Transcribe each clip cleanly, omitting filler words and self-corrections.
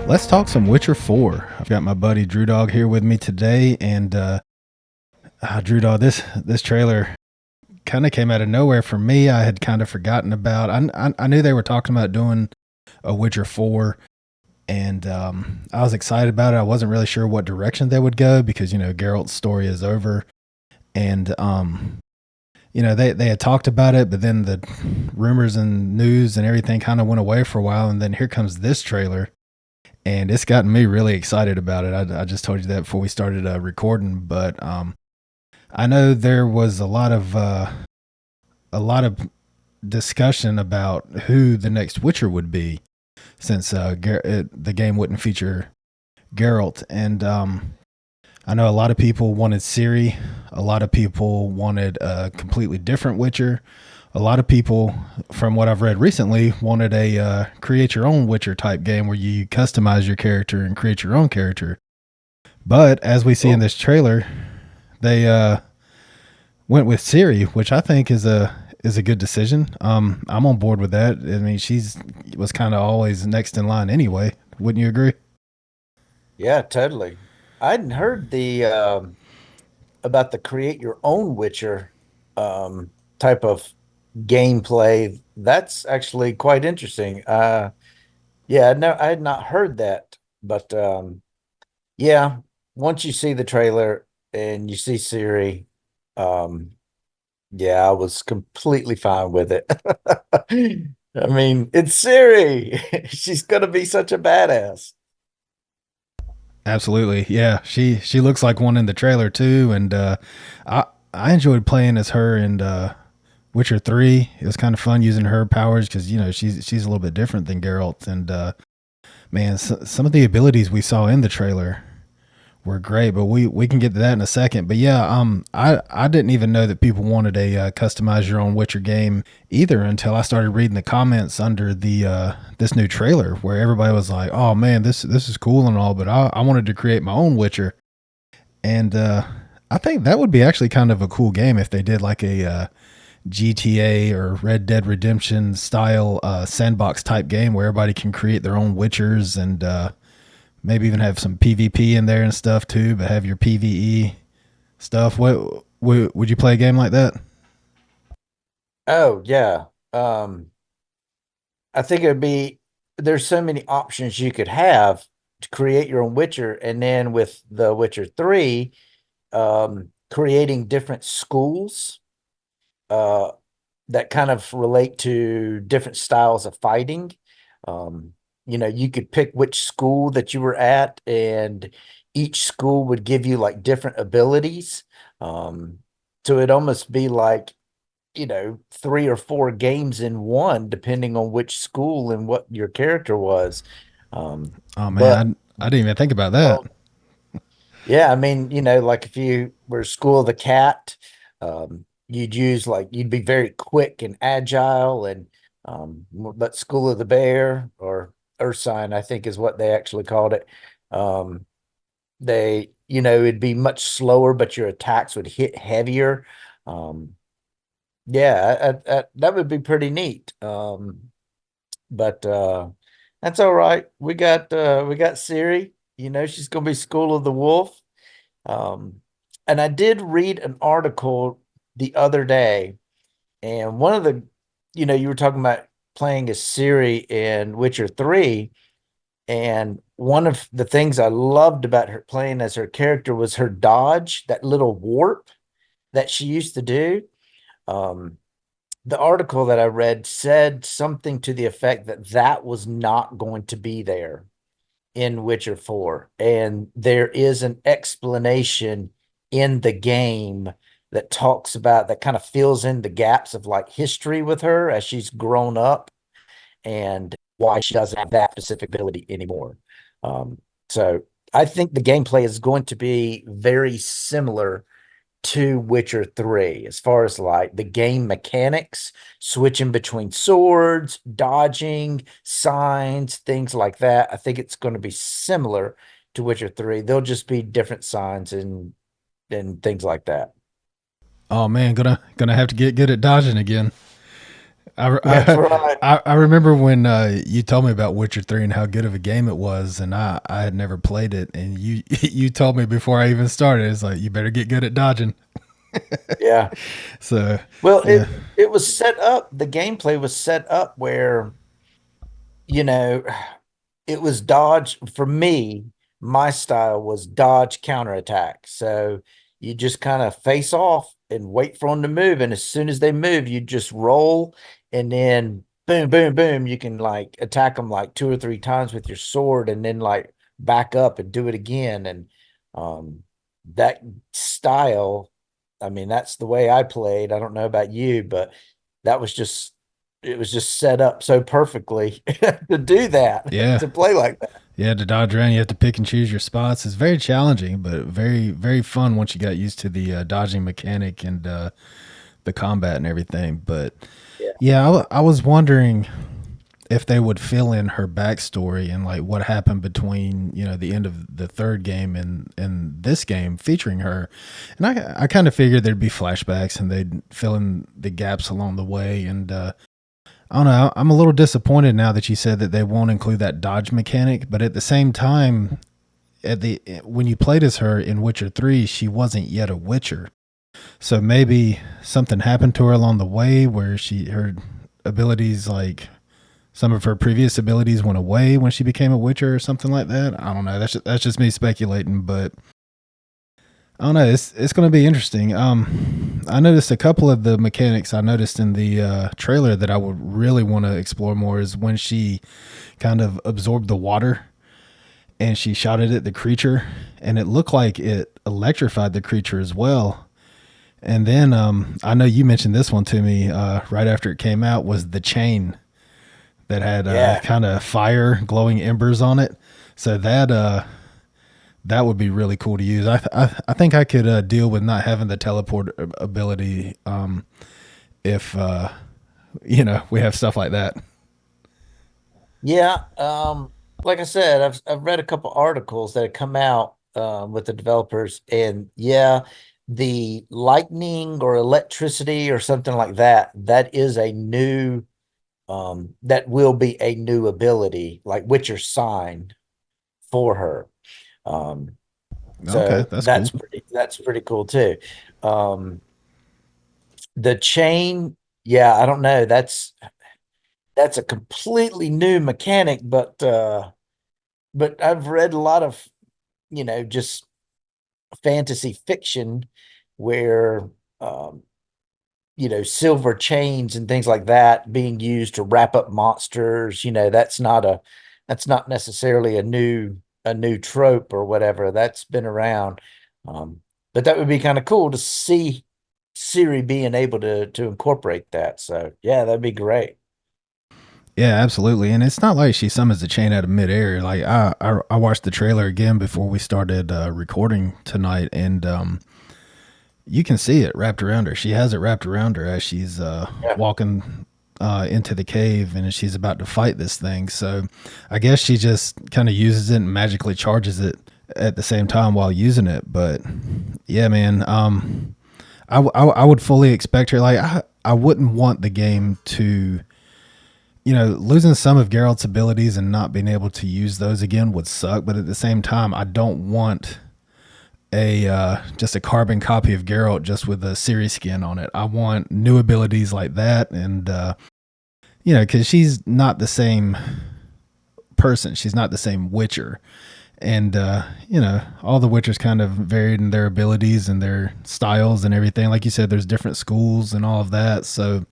Let's talk some Witcher 4. I've got my buddy Drew Dog here with me today, and Drew Dog, this trailer kind of came out of nowhere for me. I had kind of forgotten about. I knew they were talking about doing a Witcher 4, and I was excited about it. I wasn't really sure what direction they would go because Geralt's story is over, and they had talked about it, but then the rumors and news and everything kind of went away for a while, and then here comes this trailer and it's gotten me really excited about it. I just told you that before we started recording, but I know there was a lot of discussion about who the next Witcher would be, since the game wouldn't feature Geralt, and I know a lot of people wanted Ciri, a lot of people wanted a completely different Witcher. A lot of people, from what I've read recently, wanted a create your own Witcher type game where you customize your character and create your own character. But as we see in Oh, this trailer, they went with Ciri, which I think is a good decision. I'm on board with that. I mean, she's was kind of always next in line anyway. Wouldn't you agree? yeah, totally. I hadn't heard the about the create your own Witcher type of gameplay. That's actually quite interesting. Yeah, no, I had not heard that, but yeah, once you see the trailer and you see Siri, um, yeah, I was completely fine with it. I mean, it's Siri. She's gonna be such a badass. Absolutely, yeah. She looks like one in the trailer too, and I I enjoyed playing as her in Witcher 3. It was kind of fun using her powers because she's a little bit different than Geralt, and man, some of the abilities we saw in the trailer were great. But we can get to that in a second. But yeah, I didn't even know that people wanted a customize your own Witcher game either until I started reading the comments under the this new trailer where everybody was like, "Oh man, this is cool and all," but I wanted to create my own Witcher, and I think that would be actually kind of a cool game if they did like a GTA or Red Dead Redemption style sandbox type game where everybody can create their own Witchers and maybe even have some PvP in there and stuff too, but have your PvE stuff. What would you play a game like that? Oh, yeah. I think it'd be there's so many options you could have to create your own Witcher, and then with the Witcher 3, creating different schools uh that kind of relate to different styles of fighting. Um, you could pick which school that you were at, and each school would give you like different abilities. Um, so it'd almost be like three or four games in one, depending on which school and what your character was. Oh But man, I didn't even think about that. well, yeah, I mean, like if you were School of the Cat, you'd be very quick and agile, and but School of the Bear or Ursine, I think is what they actually called it. Um, it'd be much slower, but your attacks would hit heavier. Um, yeah, that would be pretty neat. But that's all right. We got Siri. She's gonna be School of the Wolf. Um, and I did read an article the other day, and one of you were talking about playing as Siri in Witcher 3, and one of the things I loved about her playing as her character was her dodge, that little warp that she used to do. Um, the article that I read said something to the effect that that was not going to be there in Witcher 4. And there is an explanation in the game that talks about that kind of fills in the gaps of like history with her as she's grown up and why she doesn't have that specific ability anymore. So I think the gameplay is going to be very similar to Witcher 3 as far as like the game mechanics, switching between swords, dodging, signs, things like that. I think it's going to be similar to Witcher 3. They'll just be different signs and things like that. Oh man, gonna have to get good at dodging again. I, That's I, right. I remember when you told me about Witcher 3 and how good of a game it was, and I had never played it, and you you told me before I even started, it's like you better get good at dodging. Yeah. So Well, yeah, it was set up, the gameplay was set up where, you know, it was dodge for me. My style was dodge counterattack. So you just kind of face off and wait for them to move. And as soon as they move, you just roll and then boom, boom, boom. You can like attack them like two or three times with your sword and then like back up and do it again. And um, that style, I mean, that's the way I played. I don't know about you, but that was just it was just set up so perfectly to do that, yeah, to play like that. yeah. To dodge around, you have to pick and choose your spots. It's very challenging, but very fun once you got used to the dodging mechanic and the combat and everything. But Yeah. yeah, I was wondering if they would fill in her backstory and like what happened between the end of the third game and this game featuring her, and I kind of figured there'd be flashbacks and they'd fill in the gaps along the way. And I don't know, I'm a little disappointed now that you said that they won't include that dodge mechanic, but at the same time, at the when you played as her in Witcher 3, she wasn't yet a Witcher. So maybe something happened to her along the way where her abilities, like some of her previous abilities, went away when she became a Witcher or something like that. I don't know. That's just me speculating, but I don't know. It's going to be interesting. I noticed a couple of the mechanics I noticed in the trailer that I would really want to explore more is when she kind of absorbed the water and she shot it at the creature, and it looked like it electrified the creature as well. And then I know you mentioned this one to me right after it came out, was the chain that had Yeah. kind of fire glowing embers on it. So that would be really cool to use. I think I could deal with not having the teleport ability if we have stuff like that. Yeah. Like I said, I've read a couple articles that have come out with the developers, and yeah, the lightning or electricity or something like that, that is a new that will be a new ability, like Witcher sign for her. Um, Okay, so that's cool. that's pretty cool too. Um, the chain, yeah, I don't know. That's a completely new mechanic, but I've read a lot of, just fantasy fiction where um, silver chains and things like that being used to wrap up monsters. That's not necessarily a new trope or whatever. That's been around. Um, but that would be kind of cool to see Siri being able to incorporate that. So yeah, that'd be great. Yeah, absolutely. And it's not like she summons the chain out of midair. Like I watched the trailer again before we started recording tonight, and you can see it wrapped around her. She has it wrapped around her as she's Yeah. walking into the cave and she's about to fight this thing. So I guess she just kind of uses it and magically charges it at the same time while using it. But yeah, man, I would fully expect her. Like I wouldn't want the game to, losing some of Geralt's abilities and not being able to use those again would suck. But at the same time, I don't want a just a carbon copy of Geralt just with a Ciri skin on it. I want new abilities like that, and because she's not the same person. She's not the same Witcher, and all the Witchers kind of varied in their abilities and their styles and everything. Like you said, there's different schools and all of that. So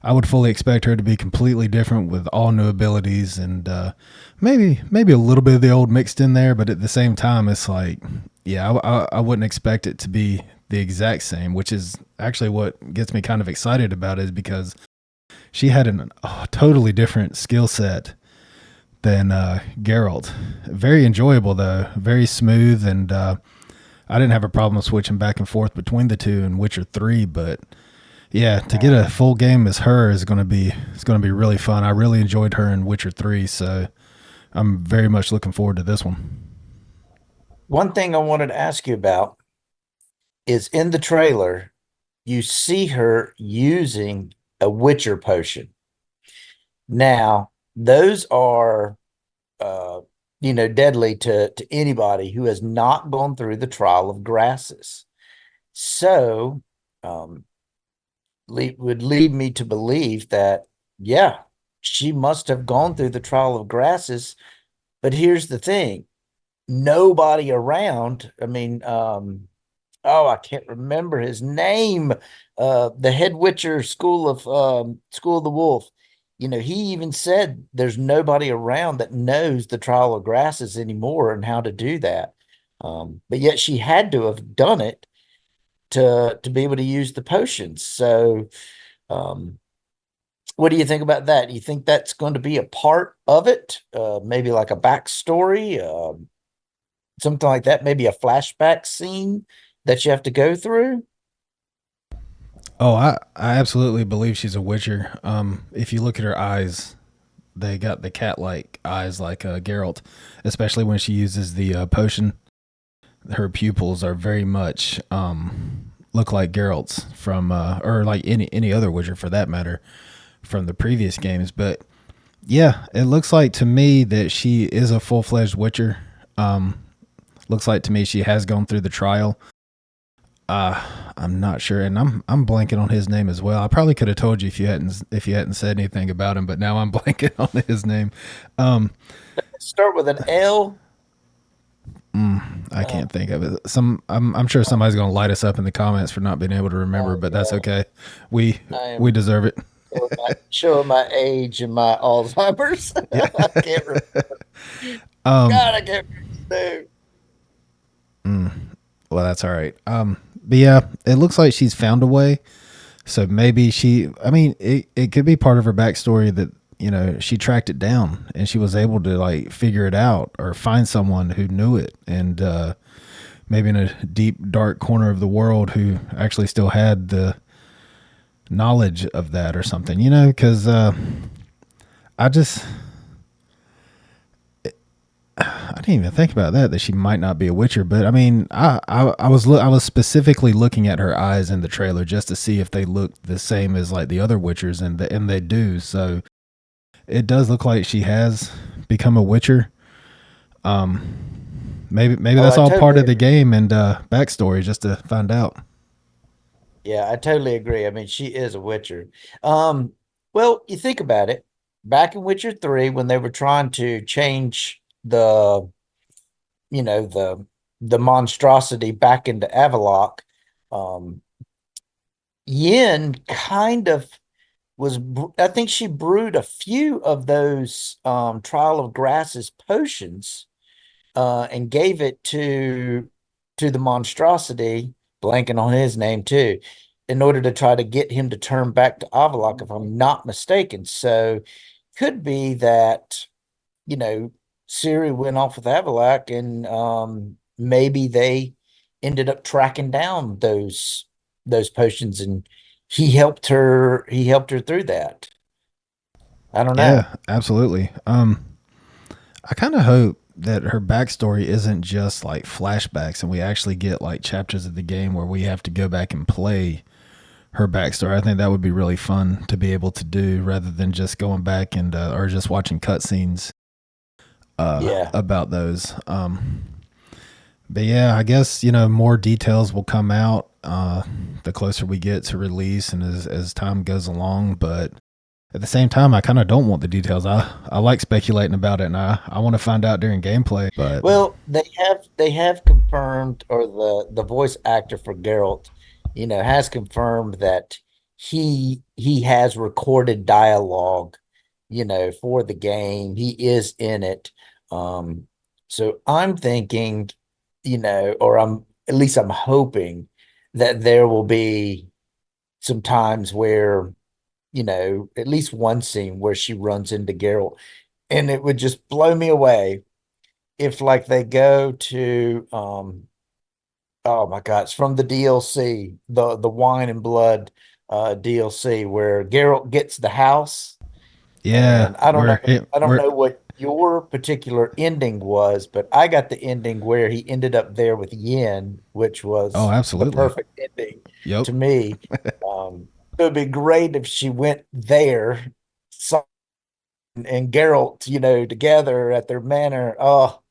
I would fully expect her to be completely different with all new abilities and maybe a little bit of the old mixed in there, but at the same time, it's like, yeah, I wouldn't expect it to be the exact same, which is actually what gets me kind of excited about it, is because she had a totally different skill set than Geralt. Very enjoyable though, very smooth, and I didn't have a problem switching back and forth between the two in Witcher 3, but yeah, to get a full game as her is going to be really fun. I really enjoyed her in Witcher 3, so I'm very much looking forward to this one. One thing I wanted to ask you about is in the trailer, you see her using a Witcher potion. Now, those are uh, deadly to anybody who has not gone through the trial of grasses. So, um, would lead me to believe that, yeah, she must have gone through the trial of grasses. But here's the thing, nobody around. I mean, oh, I can't remember his name. The head Witcher School of the Wolf. He even said there's nobody around that knows the trial of grasses anymore and how to do that. But yet she had to have done it to be able to use the potions. So, um, what do you think about that? Do you think that's going to be a part of it? Maybe like a backstory, something like that. Maybe a flashback scene that you have to go through. Oh, I absolutely believe she's a Witcher. If you look at her eyes, they got the cat like eyes like Geralt, especially when she uses the potion. Her pupils are very much look like Geralt's from or like any other Witcher for that matter from the previous games. But yeah, it looks like to me that she is a full fledged Witcher. Um, Looks like to me she has gone through the trial. Uh, I'm not sure, and I'm blanking on his name as well. I probably could have told you if you hadn't said anything about him, but now I'm blanking on his name. Um, Start with an L. I Uh, can't think of it. I'm sure somebody's gonna light us up in the comments for not being able to remember, oh but that's yeah, okay. We I we am deserve it. showing my age and my Alzheimer's. Yeah. I can't remember. Um. God, I can't remember. Well, that's all right. But yeah, it looks like she's found a way. So maybe she. I mean, it could be part of her backstory that she tracked it down and she was able to like figure it out or find someone who knew it and maybe in a deep dark corner of the world who actually still had the knowledge of that or something. Because I just I didn't even think about that she might not be a Witcher, but I mean, I was specifically looking at her eyes in the trailer just to see if they looked the same as like the other Witchers, and they do. So it does look like she has become a Witcher. Maybe Oh, that's I all part totally of the agree. game and backstory just to find out. Yeah, I totally agree. I mean, she is a Witcher. Um, well, you think about it. Back in Witcher 3, when they were trying to change the monstrosity back into Avalok, um, Yin kind of I think she brewed a few of those Trial of Grasses potions and gave it to the monstrosity, blanking on his name too, in order to try to get him to turn back to Avalok, if I'm not mistaken. So could be that, you know, Siri went off with Avalok and maybe they ended up tracking down those potions and he helped her through that. I don't know. Yeah, absolutely. I kind of hope that her backstory isn't just like flashbacks and we actually get like chapters of the game where we have to go back and play her backstory. I think that would be really fun to be able to do rather than just going back and or just watching cutscenes Yeah. about those. But yeah, I guess more details will come out the closer we get to release and as time goes along. But at the same time, I kind of don't want the details. I like speculating about it, and I want to find out during gameplay. But Well, they have confirmed, or the voice actor for Geralt, has confirmed that he has recorded dialogue, for the game. He is in it. Um, so I'm thinking, or I'm at least I'm hoping that there will be some times where, at least one scene where she runs into Geralt, and it would just blow me away if like they go to oh my God, it's from the DLC, the Wine and Blood DLC where Geralt gets the house, yeah, and I don't know I don't we're know what your particular ending was, but I got the ending where he ended up there with Yen, which oh, was the absolutely, perfect ending yep, to me. Um it would be great if she went there, and Geralt, together at their manor. Oh,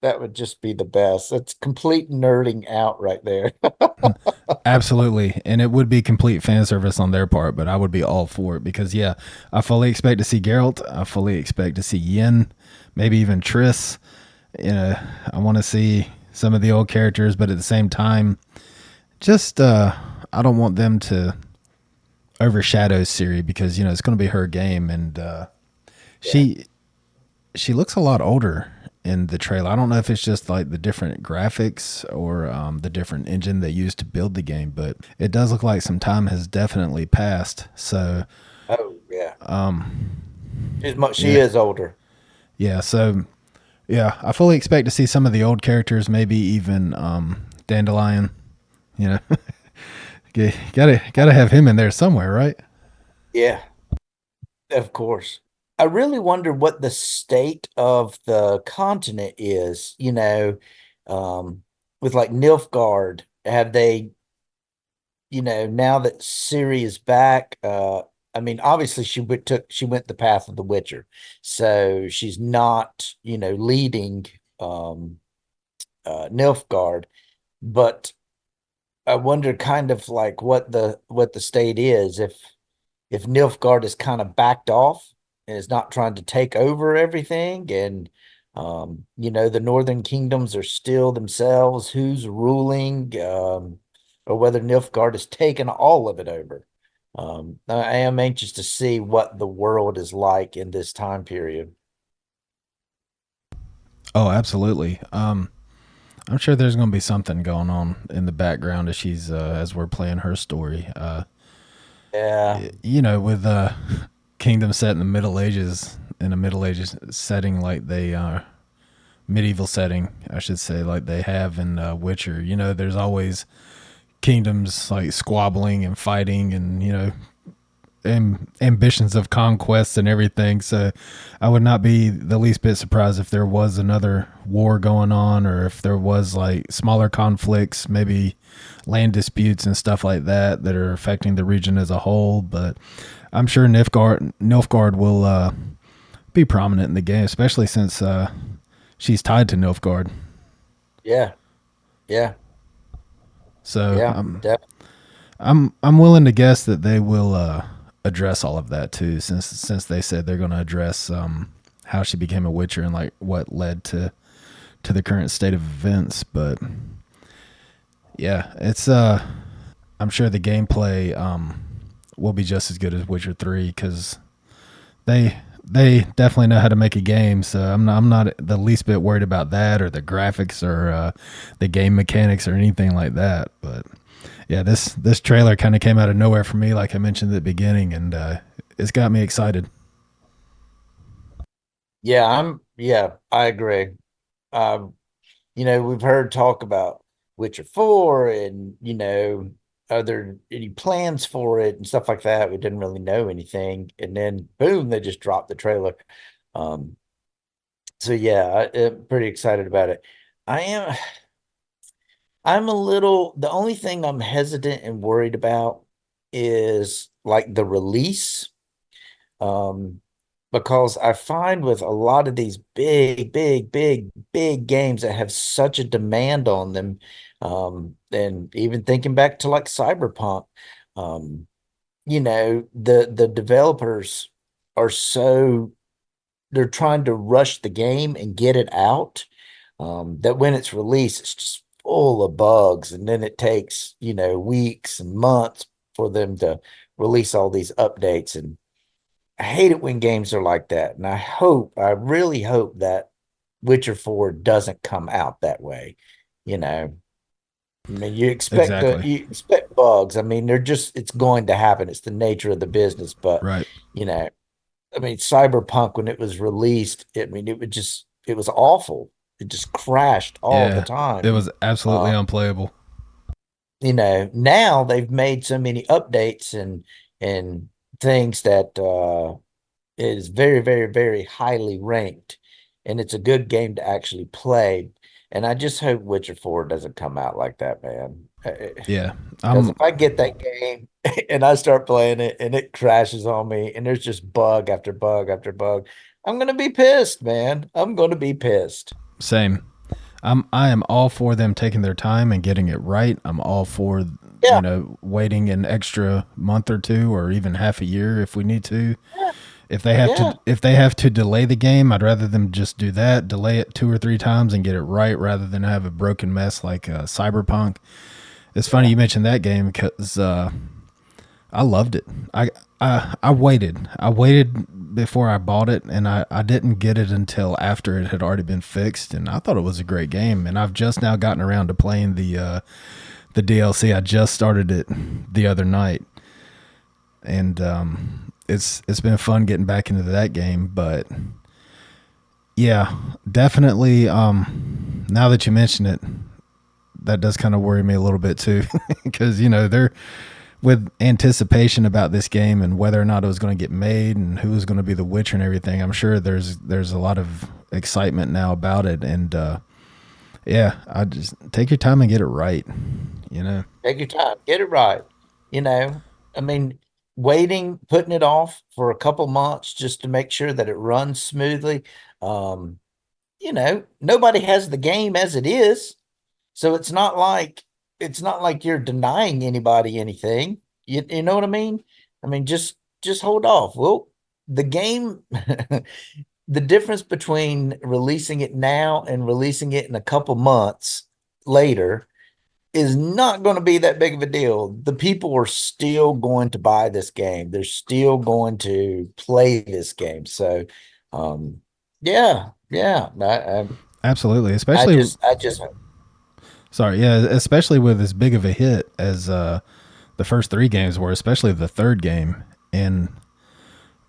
that would just be the best. That's complete nerding out right there. Absolutely, and it would be complete fan service on their part, but I would be all for it because yeah, I fully expect to see Geralt. I fully expect to see Yen, maybe even Triss. You know, I want to see some of the old characters, but at the same time, just I don't want them to overshadow Siri because it's going to be her game, and Yeah. she she looks a lot older in the trailer. I don't know if it's just like the different graphics or the different engine they used to build the game, but it does look like some time has definitely passed. So Oh, yeah. She yeah, is older. yeah. So yeah, I fully expect to see some of the old characters, maybe even Dandelion. You know, gotta have him in there somewhere, right? Yeah, of course. I really wonder what the state of the continent is, um, with like Nilfgaard. Have they, now that Ciri is back, I mean, obviously she went the path of the Witcher. So she's not, leading um Nilfgaard, but I wonder kind of like what the state is if Nilfgaard is kind of backed off and is not trying to take over everything, and the northern kingdoms are still themselves, who's ruling, or whether Nilfgaard has taken all of it over. I am anxious to see what the world is like in this time period. Oh, absolutely. I'm sure there's going to be something going on in the background as she's as we're playing her story. Yeah, With kingdom set in the Middle Ages, in a Middle Ages setting like they are, medieval setting, I should say, like they have in Witcher. There's always kingdoms like squabbling and fighting, and ambitions of conquests and everything. So I would not be the least bit surprised if there was another war going on, or if there was like smaller conflicts, maybe land disputes and stuff like that are affecting the region as a whole. But I'm sure Nilfgaard will be prominent in the game, especially since she's tied to Nilfgaard. yeah, yeah, So yeah. I'm willing to guess that they will address all of that too, since they said they're going to address how she became a Witcher and like what led to the current state of events. But yeah, it's I'm sure the gameplay will be just as good as Witcher 3 because they definitely know how to make a game. So I'm not the least bit worried about that or the graphics or the game mechanics or anything like that. But yeah, this trailer kind of came out of nowhere for me, like I mentioned at the beginning, and it's got me excited. Yeah, I agree. Um, we've heard talk about Witcher 4, and, are there any plans for it and stuff like that? We didn't really know anything. And then boom, they just dropped the trailer. Um, so yeah, I'm pretty excited about it. I am the only thing I'm hesitant and worried about is like the release. Um, because I find with a lot of these big, big, big, big games that have such a demand on them, and even thinking back to like Cyberpunk, um, the developers are so they're trying to rush the game and get it out, that when it's released, it's just full of bugs, and then it takes, weeks and months for them to release all these updates. And I hate it when games are like that. And I really hope that Witcher 4 doesn't come out that way. You know, I mean, Exactly. you expect bugs. I mean, it's going to happen. It's the nature of the business. But, Right. you know, I mean, Cyberpunk, when it was released, it was awful. It just crashed all the Yeah. It time. was absolutely Uh, unplayable. Now they've made so many updates and things that, is very, very, very highly ranked, and it's a good game to actually play. And I just hope Witcher 4 doesn't come out like that, man. Yeah. Because I'm if I get that game and I start playing it and it crashes on me and there's just bug after bug after bug, I'm gonna be pissed, man. I'm gonna be pissed. same. I am all for them taking their time and getting it right. I'm all for Yeah, waiting an extra month or two or even half a year if we need to. yeah, If yeah, they have to delay the game, I'd rather them just do that, delay it 2 or 3 times and get it right rather than have a broken mess like Cyberpunk. It's funny yeah. you mentioned that game because I loved it. I waited. I waited before I bought it, and I didn't get it until after it had already been fixed. And I thought it was a great game. And I've just now gotten around to playing the DLC. I just started it the other night, and it's been fun getting back into that game. But yeah, definitely. Now that you mention it, that does kind of worry me a little bit too, because they're with anticipation about this game and whether or not it was going to get made and who was going to be the Witcher and everything. I'm sure there's a lot of excitement now about it, and yeah, I just take your time and get it right. You know, Take your time, get it right. You know, I mean, waiting, putting it off for a couple months just to make sure that it runs smoothly. Um, nobody has the game as it is. So it's not like you're denying anybody anything. You know what I mean? I mean, just hold off. Well, the game, the difference between releasing it now and releasing it in a couple months later is not going to be that big of a deal. The people are still going to buy this game. They're still going to play this game. So, yeah, yeah. absolutely. I Especially, just, I just, sorry, yeah, especially with as big of a hit as the first 3 games were, especially the third game. And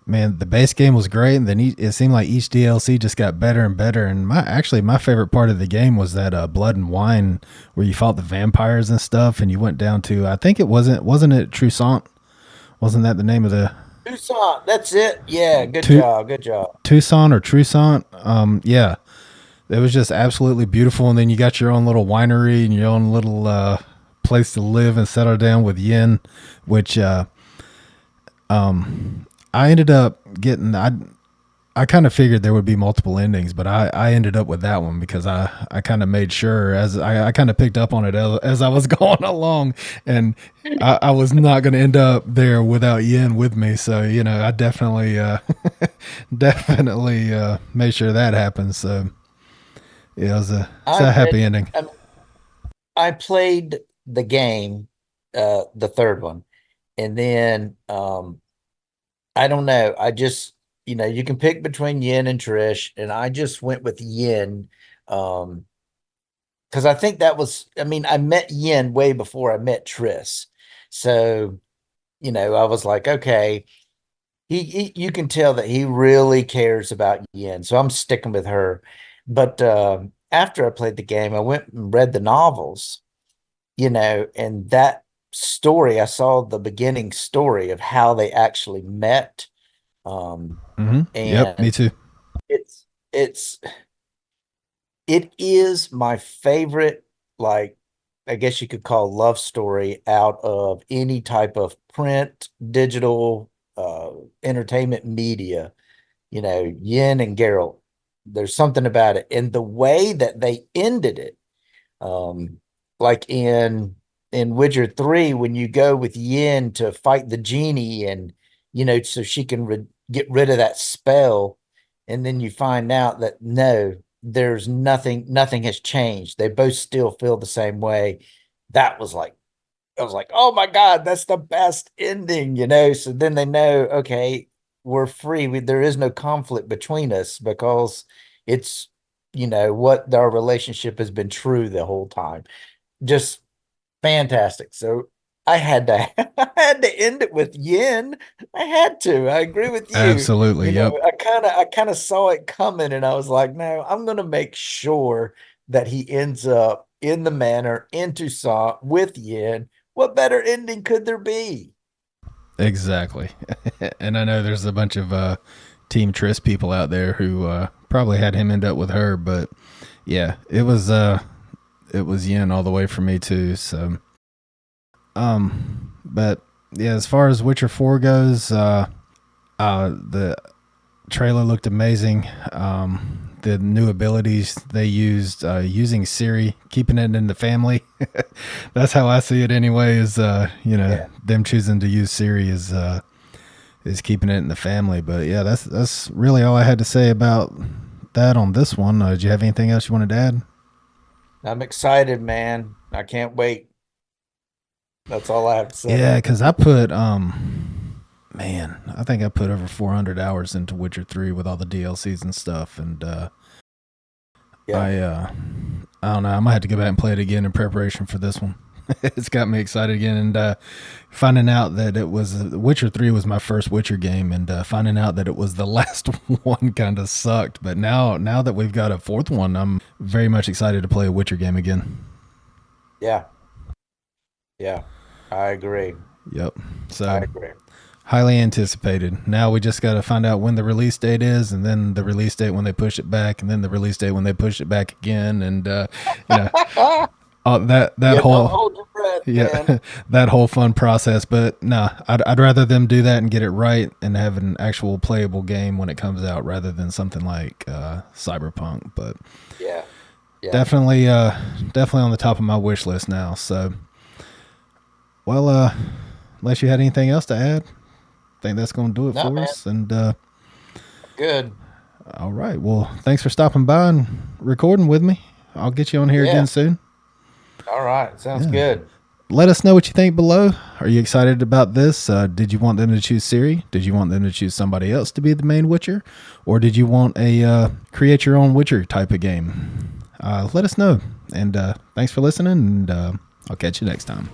man, the base game was great, and then it seemed like each DLC just got better and better. And my favorite part of the game was that Blood and Wine, where you fought the vampires and stuff, and you went down to, I think it wasn't it Toussaint? Wasn't that the name of the Tucson. That's it. Yeah, good Tu- job. Good job. Tucson or Trussant? Yeah, it was just absolutely beautiful. And then you got your own little winery and your own little place to live and settle down with Yin, which I ended up getting. I kind of figured there would be multiple endings, but I ended up with that one because I kind of made sure as I kind of picked up on it as I was going along, and I was not going to end up there without Yin with me. So I definitely definitely made sure that happened. So yeah, it's I a read, happy ending. I played the game, the third one, and then I don't know. I just, you can pick between Yin and Trish, and I just went with Yin. Um, because I think that was, I mean, I met Yin way before I met Triss. So, I was like, okay, you can tell that he really cares about Yin. So I'm sticking with her. But after I played the game, I went and read the novels, and that story, I saw the beginning story of how they actually met. Yep, me And too. it's it's it is my favorite, like, I guess you could call love story out of any type of print, digital, entertainment media. Yin and Geralt. There's something about it. And the way that they ended it, um, like in Witcher 3, when you go with Yin to fight the genie and so she can get rid of that spell, and then you find out that no, there's nothing has changed. They both still feel the same way. That was like, I was like, oh my God, that's the best ending. So then they know, okay, we're free. There is no conflict between us because it's, what our relationship has been true the whole time. Just fantastic. So I had to I had to end it with yin. I had to. I agree with you. Absolutely. Yep. I kind of saw it coming and I was like, no, I'm gonna make sure that he ends up in the manor in Toussaint with Yin. What better ending could there be? Exactly. And I know there's a bunch of Team Triss people out there who probably had him end up with her, but Yeah, it was yin all the way for me too. So but yeah, as far as Witcher 4 goes, the trailer looked amazing. The new abilities they used, using Siri, keeping it in the family. That's how I see it anyway. Is Yeah. them choosing to use Siri is keeping it in the family. But yeah, that's really all I had to say about that on this one. Did you have anything else you wanted to add? I'm excited, man. I can't wait. That's all I have to say. Yeah, because I put man, I think I put over 400 hours into Witcher 3 with all the DLCs and stuff, and Yeah. I don't know. I might have to go back and play it again in preparation for this one. It's got me excited again, and finding out that it was Witcher 3 was my first Witcher game, and finding out that it was the last one kind of sucked. But now that we've got a fourth one, I'm very much excited to play a Witcher game again. Yeah. Yeah. I agree. Yep. I So agree. highly anticipated. Now we just got to find out when the release date is, and then the release date when they push it back, and then the release date when they push it back again, and you know, that Yeah, don't whole hold your breath, yeah man. that whole fun process. But nah, I'd rather them do that and get it right and have an actual playable game when it comes out, rather than something like Cyberpunk. But Yeah. Yeah. definitely definitely on the top of my wish list now. So well, unless you had anything else to add, I think that's going to do it No, for man. us. And Good. all right. Well, thanks for stopping by and recording with me. I'll get you on here Yeah. again soon. All right. Sounds Yeah. good. Let us know what you think below. Are you excited about this? Did you want them to choose Siri? Did you want them to choose somebody else to be the main Witcher? Or did you want a create your own Witcher type of game? Let us know. And thanks for listening, and I'll catch you next time.